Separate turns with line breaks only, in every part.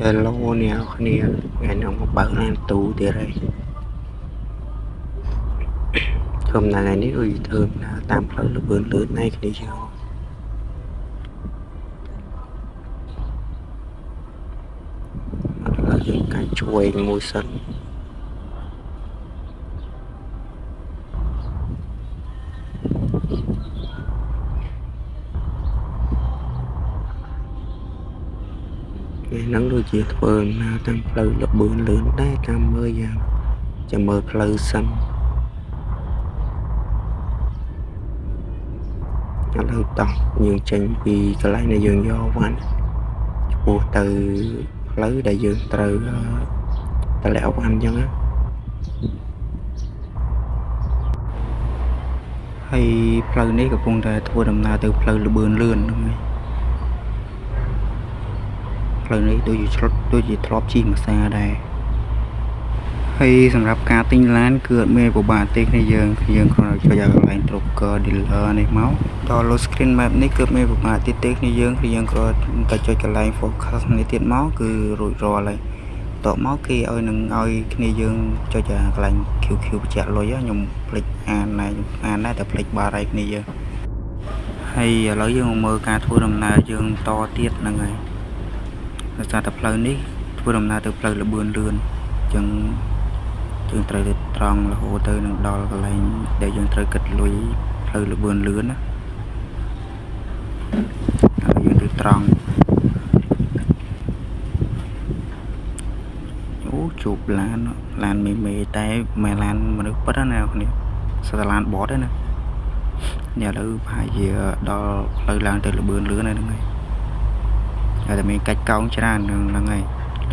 Hello អ្នកគ្នាថ្ងៃនេះមកបើកឡានទូទៀតហើយធម្មតាថ្ងៃនេះដូចធ្វើដំណើរតាមផ្លូវលឿនៗណែគ្នាយើងឥឡូវយើងកាច់ឆ្វេងមួយសិនហ្នឹងដូចជាធ្វើដំណើរតាមផ្លូវលឿនលឿនដែរតាមមើលយ៉ាងចាំមើលផ្លូវសិនឥឡូវតោះយើងចេញពីកន្លែងដែលយើងយកវ៉ាន់ឆ្ពោះទៅផ្លូវដែលយើងត្រូវតម្លាក់វ៉ាន់អញ្ចឹងណាហើយផ្លូវនេះកំពុងតែធ្វើដំណើរទៅផ្លូវលឿនលឿនហ្នឹងហើយផ្លូវនេះដូចជាធ្លាប់ជិះមួយសារដែរហើយសម្រាប់ការទិញឡានគឺអត់មានពិបាកទេគ្នាយើងគ្រាន់តែចុចកន្លែង Broker Dealer នេះមកដល់ Load Screen Map នេះគឺមានពិបាកទេគ្នាយើងគ្រាន់តែចុចកន្លែង Focus នេះទៀតមកគឺរួចរាល់ហើយតបមកគេឲ្យគ្នាយើងចុចកន្លែង QQ បញ្ជាក់លុយខ្ញុំភ្លេចអានដែរតែភ្លេចបាត់ហើយគ្នាយើងហើយឥឡូវយើងមកមើលការធ្វើដំណើរយើងតទៀតហ្នឹងហើយដោយសារតែផ្លូវនេះធ្វើដំណើរទៅផ្លូវលឿនលឿនអញ្ចឹងយើងត្រូវទៅត្រង់រហូតទៅនឹងដល់កន្លែងដែលយើងត្រូវគិតលុយផ្លូវលឿនលឿនណាហើយយើងទៅត្រង់អូជួបឡានមេតែមិនឡានមនុស្សពិតណាគ្នាសត្វឡានបតទេណានេះឥឡូវប្រហែលជាដល់ផ្លូវឡើងទៅលឿនលឿនហើយហ្នឹងហើយតែមានកាច់កោងច្រើនហ្នឹងហើយ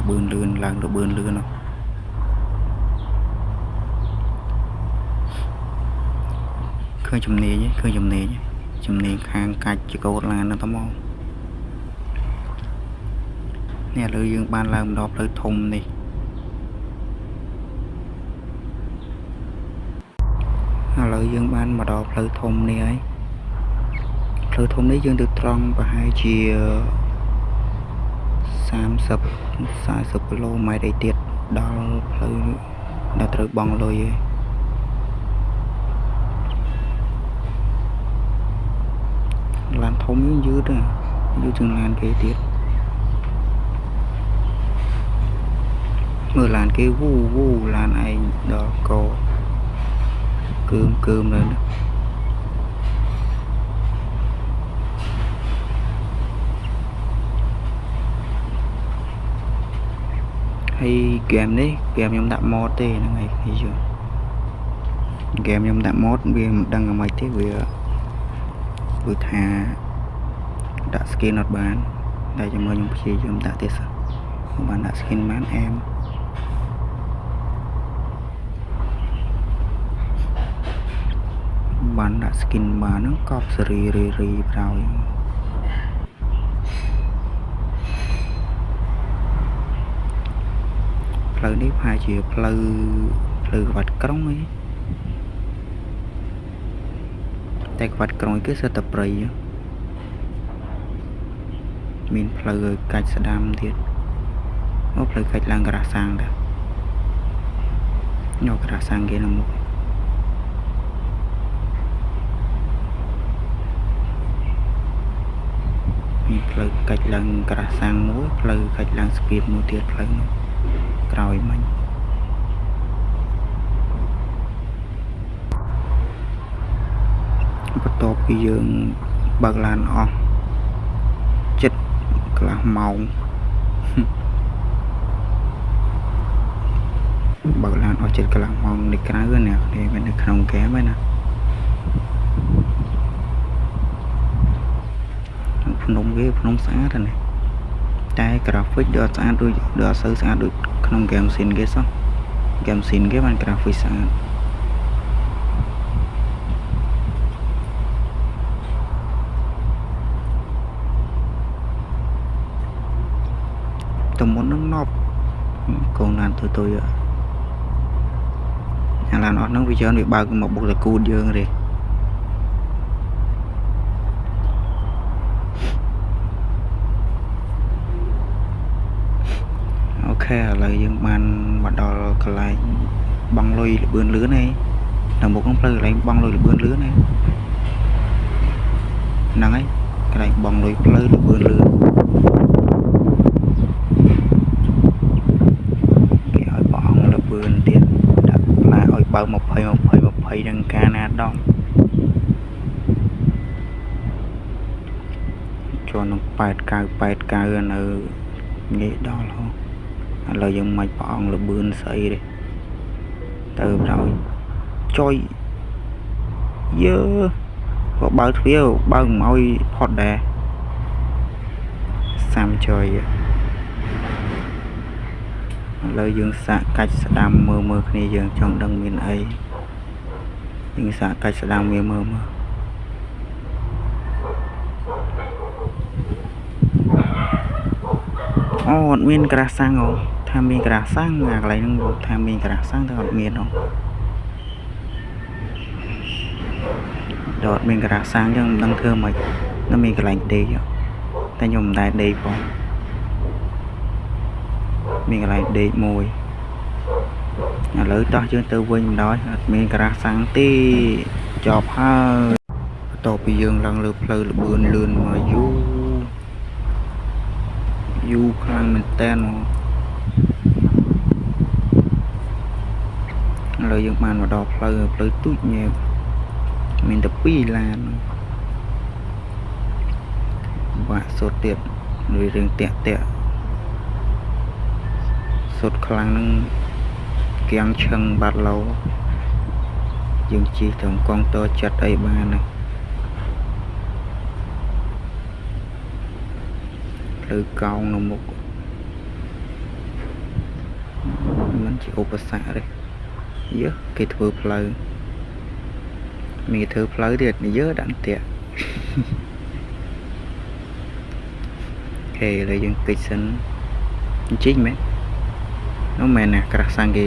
លឿនលឿនឡើងលឿនលឿនហ្នឹងឃើញជំនាញខាងកាច់ចកោតឡានហ្នឹងទៅមកនេះឥឡូវយើងបានឡើងមកដល់ផ្លូវធំនេះឥឡូវយើងបានមកដល់ផ្លូវធំនេះហើយផ្លូវធំនេះយើងទៅត្រង់ប្រហែលជា40គីឡូម៉ែត្រអីទៀតដល់ផ្លូវដែលត្រូវបង់លុយហើយឡានធំយើងយឺតជាងឡានគេទៀតមើលឡានគេវូឡានឯងដល់កកើមនៅណាហើយហ្គេមនេះខ្ញុំដាក់ mod ទេហ្នឹងហើយគេយល់ហ្គេមខ្ញុំដាក់ mod វាមិនដឹងអ្វីទេវាថាដាក់ skin អត់បានតែជាមួយខ្ញុំព្យាយាមដាក់ទេសបានដាក់ skin បានអែមបានដាក់ skin បានហ្នឹងកប់សេរីរីប្រោយផ្លូវនេះប្រហែលជាផ្លូវក្បាត់ក្រុងអីតែក្បាត់ក្រុងគឺសិតតែព្រៃមានផ្លូវកាច់ស្ដាំទៀតផ្លូវកាច់ឡើងក្រាស់សាំងដែរយកក្រាស់សាំងគេនៅមុខមានផ្លូវកាច់ឡើងក្រាស់សាំងមួយផ្លូវកាច់ឡើងស្ពាតមួយទៀតផ្លូវនោះក្រោយមិញបន្ទាប់ពីយើងបើកឡានអស់ចិត្តកន្លះម៉ោងបើកឡានអស់ចិត្តកន្លះម៉ោងនៅក្រៅណាគ្នាមិននៅក្នុងហ្គេមទេណាភ្នំស្អាតណាតែ graphic ដូចស្អាតដូចអត់សូវស្អាតដូចក្នុង game scene គេសោះ game scene គេបាន graphic ស្អាតតមុននឹងណប់កូនឡានទុយអាឡានអត់ហ្នឹងវាច្រើនវាបើកមកបុកតកូតយើងទេ ឥឡូវយើងបានមកដល់កន្លែងបង់លុយលបឿនលឿនហើយនៅមុខហ្នឹងផ្លូវកន្លែងបង់លុយលបឿនលឿនហ្នឹងហើយកន្លែងបង់លុយផ្លូវលបឿនលឿនគេឲ្យបងអង្គលបឿនទៀតដាក់ផ្លែឲ្យបើ20នឹងការណាដល់ចូលនឹង89នៅងាយដល់ហ៎ឥឡូវយើងមិនព្រះអង្គលបឿនស្អីទេទៅដល់ចុយយើក៏បើទ្វារបើមិនឲ្យផុតដែរ30ចុយឥឡូវយើងសាកកាច់ស្ដាំមើលគ្នាយើងចង់ដឹងមានអីយើងសាកកាច់ស្ដាំវាមើលអូអត់មានក្រាស់សាំងអូថាមានក្រាស់សាំងអាកន្លែងហ្នឹងថាមានក្រាស់សាំងតែអត់មានអូដល់មានក្រាស់សាំងចឹងមិនដឹងធ្វើម៉េចនៅមានកន្លែងដេកតែខ្ញុំមិនដែរដេកផងមានកន្លែងដេកមួយឥឡូវតោះយើងទៅវិញម្ដងអត់មានក្រាស់សាំងទេចប់ហើយបន្ទាប់ពីយើងឡើងលើផ្លូវលបឿនលឿនមកយូរខ្លាំងមែនតើឥឡូវយើងបានមកដល់ផ្លូវទូចញែកមានតែ2ឡានបាក់សុតទៀតដោយរឿងតាក់សុតខ្លាំងនឹងគៀងឈឹងបាត់លោយើងជិះទៅកងតចិត្តអីបានណាផ្លូវកោងនៅមុខមិនជាឧបសគ្គទេយើគេធ្វើផ្លូវមានគេធ្វើផ្លូវទៀតយើដាក់តាក់អូខេឥឡូវយើងគិតសិនជីងមែននោះមែនណាក្រាស់សាំងគេ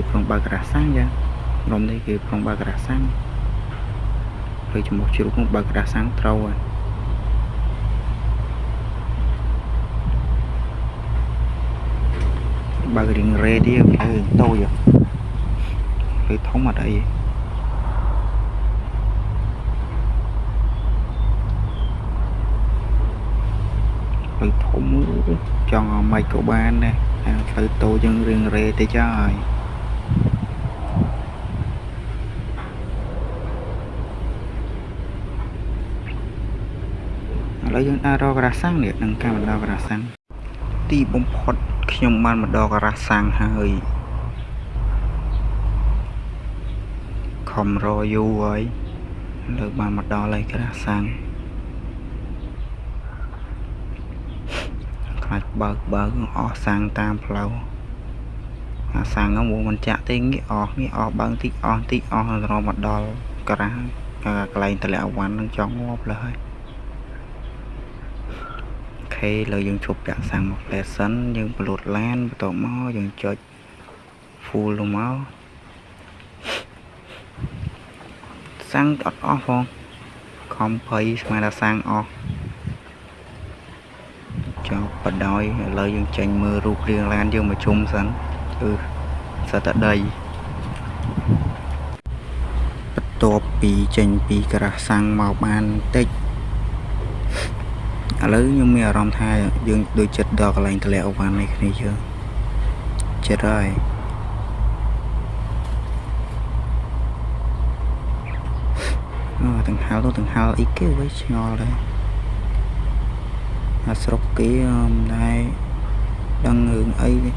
ប្រងបើក្រាស់សាំងយ៉ាងរំនេះគេប្រងបើក្រាស់សាំងហើយចំមុះជ្រូកនោះបើក្រាស់សាំងត្រូវហើយបើរៀងរ៉េទៀតផ្លូវតូចផ្លូវធំអត់អីផ្លូវធំចង់ឲ្យមិនក៏បានដែរផ្លូវតូចយើងរៀងរ៉េតិចហើយឥឡូវយើងអាចរកក្រាស់សាំងនេះនឹងការបណ្ដោះក្រាស់សាំងទីបំផុតខ្ញុំបានមកដល់ក្រាស់សាំងហើយខំរយូរហើយលើបានមកដល់ហើយក្រាស់សាំងខ្លាចបើអស់សាំងតាមផ្លូវអាសាំងហ្នឹងមិនចាក់ទេងាកអស់បើតិចអស់រមកដល់ក្រាស់កន្លែងតម្លាក់អវ៉ាន់នឹងចង់ងាប់លើហើយឥឡូវយើងជប់ពាក់សាំងមកផ្លែសិនយើងប្លូតឡានបន្ទាប់មកយើងចុច full លងមកសាំងអត់អស់ផងខំភ័យស្មានថាសាំងអស់ចុះបដ ாய் ឥឡូវយើងចេញមើលរូបរាងឡានយើងមកជុំសិនសិតតែដីបន្ទាប់ពីចេញពីក្រាស់សាំងមកបានបន្តិចឥឡូវខ្ញុំមានអារម្មណ៍ថាយើងដូចចិត្តដល់កន្លែងតម្លាក់អវ៉ាន់នេះគ្នាយើងចិត្តហើយទាំងហាលអីគេវិញឆ្ងល់ដែរអាស្រុកគេមិនដែរដឹងរឿងអីទេ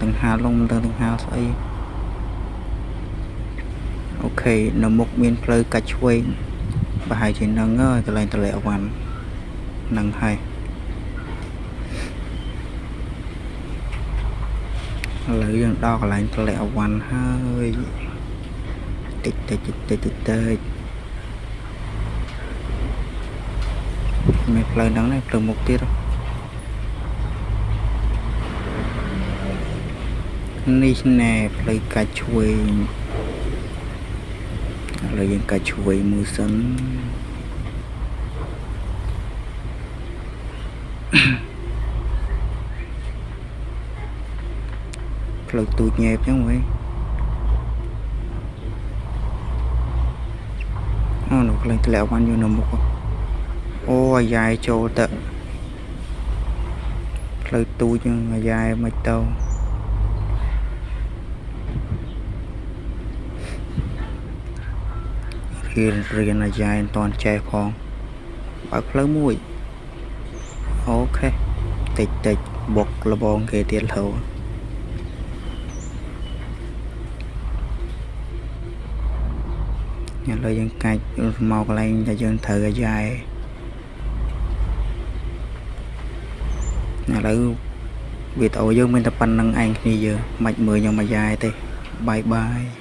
ទាំងហាលលងទាំងហាលស្អីអូខេនៅមុខមានផ្លូវកាច់ឆ្វេងប្រហែលជានឹងកន្លែងតម្លាក់អវ៉ាន់នឹងហើយឥឡូវយើងដល់កន្លែងតម្លាក់អវ៉ាន់ហើយតិចមានផ្លូវហ្នឹងផ្លូវមុខទៀតនេះណែផ្លូវកាច់ឆ្វេងឥឡូវយើងកាច់ឆ្វេងមួយសិន ផ្លូវទូចញែបចឹងវិញអូនោះខ្លាំងធ្លាក់វ៉ាន់យូរនៅមុខអូអាយ៉ាយចូលទៅផ្លូវទូចចឹងអាយ៉ាយមិនទៅរៀនអាយ៉ាយមិនតាន់ចេះផងបើកផ្លូវមួយអូខេតិចបុកលបងគេទៀតលោឥឡូវយើងកាច់មកកន្លែងដែលយើងត្រូវអាយ៉ាយឥឡូវវីដេអូយើងមានតែប៉ុណ្្នឹងឯងគ្នាយើងមិនមើលខ្ញុំអាយ៉ាយទេបាយ